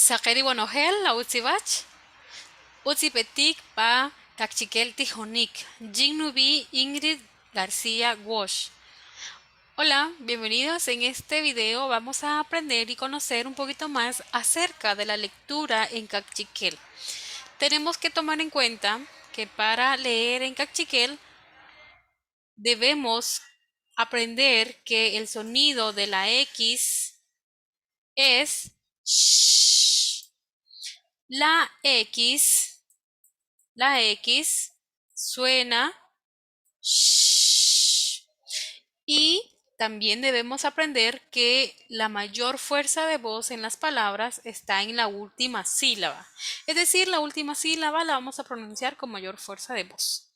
Sakeri Bonogel, la Utsibach, Utzipetik pa Cachiquel Tijonik, Jignubi Ingrid García Walsh. Hola, bienvenidos. En este video vamos a aprender y conocer un poquito más acerca de la lectura en Cachiquel. Tenemos que tomar en cuenta que para leer en Cachiquel debemos aprender que el sonido de la X es sh. La X suena sh. Y también debemos aprender que la mayor fuerza de voz en las palabras está en la última sílaba. Es decir, la última sílaba la vamos a pronunciar con mayor fuerza de voz.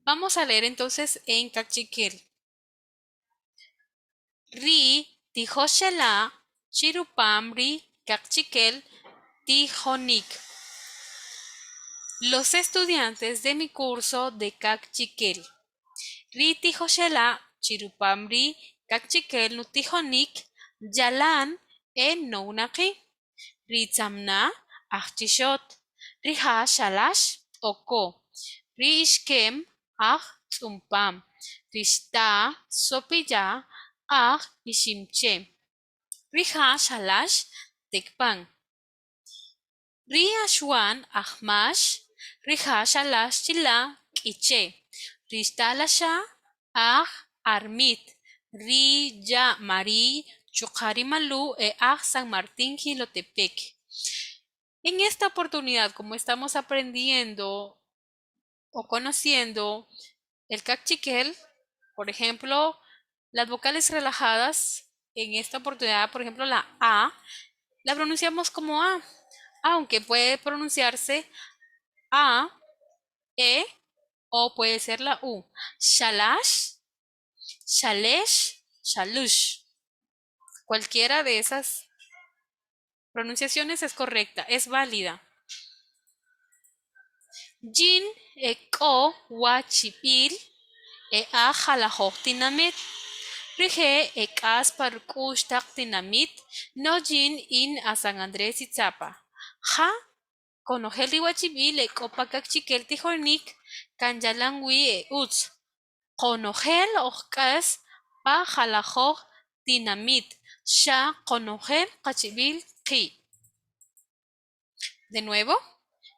Vamos a leer entonces en Cachiquel. Ri tijoshela chirupamri Cachiquel tijonik. Los estudiantes de mi curso de Cachiquel. Ri tijoshela chirupamri Cachiquel nutijonik yalan en nounaki. Ri tzamna achishot. Ri ha shalash oko. Ri ishkem ach tzumpam. Rishta sopilla ach ishimche. Ri ha shalash tekpan. Ri ashwan achmash. Ri ha shalash chila kiche. Rishta lasha ach armit. Ri ya mari Chucarimalú e ach San Martín Gilotepec. En esta oportunidad, como estamos aprendiendo o conociendo el cachiquel, por ejemplo, las vocales relajadas, en esta oportunidad, por ejemplo, la A, la pronunciamos como A, aunque puede pronunciarse A, E o puede ser la U. Shalash, shalesh, shalush. Cualquiera de esas pronunciaciones es correcta, es válida. Jin e ko wachipil e a jalahoktinamit. Rige e kas parkush taktinamit no jin in a San Andrés Itzapa. Ja konogel riwachipil e kopakakchikel tijornik kanjalangui e utz. Konogel ohkas pa jalahok tinamit. Sha konogel kachipil ki. De nuevo.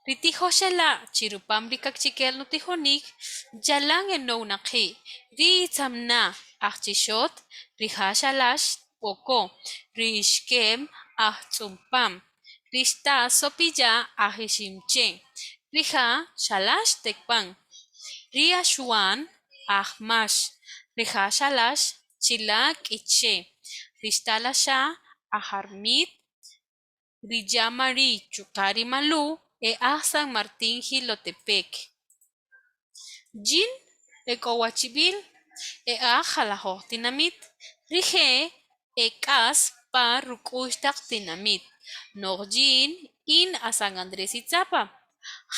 Ritijo shala chirupamri kakchikel nutijonik yalang en nounaki. Ri tzamna achishot riha shalash oko. Rishkem achtzumpam. Rishta sopilla ahishimche. Riha shalash tekpan. Ria shuan ahmash. Riha shalash chilak iche. Rishta lasha aharmit. Rillamari Chucarimalú e a San Martín Gilotepec. Jin e Coachibil e a Jalajotinamit. Rige e cas pa Rukushtak Tinamit. Norjin in a San Andrés Itzapa.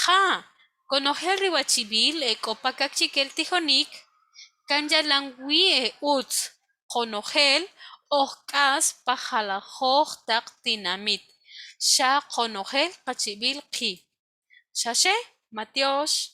Ja, conogel Ribachibil e Copacachiquel Tijonik. Kanjalangui e Utz. Conogel Ocas pa Jalajotak Tinamit. Sha konogel kachibil ki. Shashe, Mateos.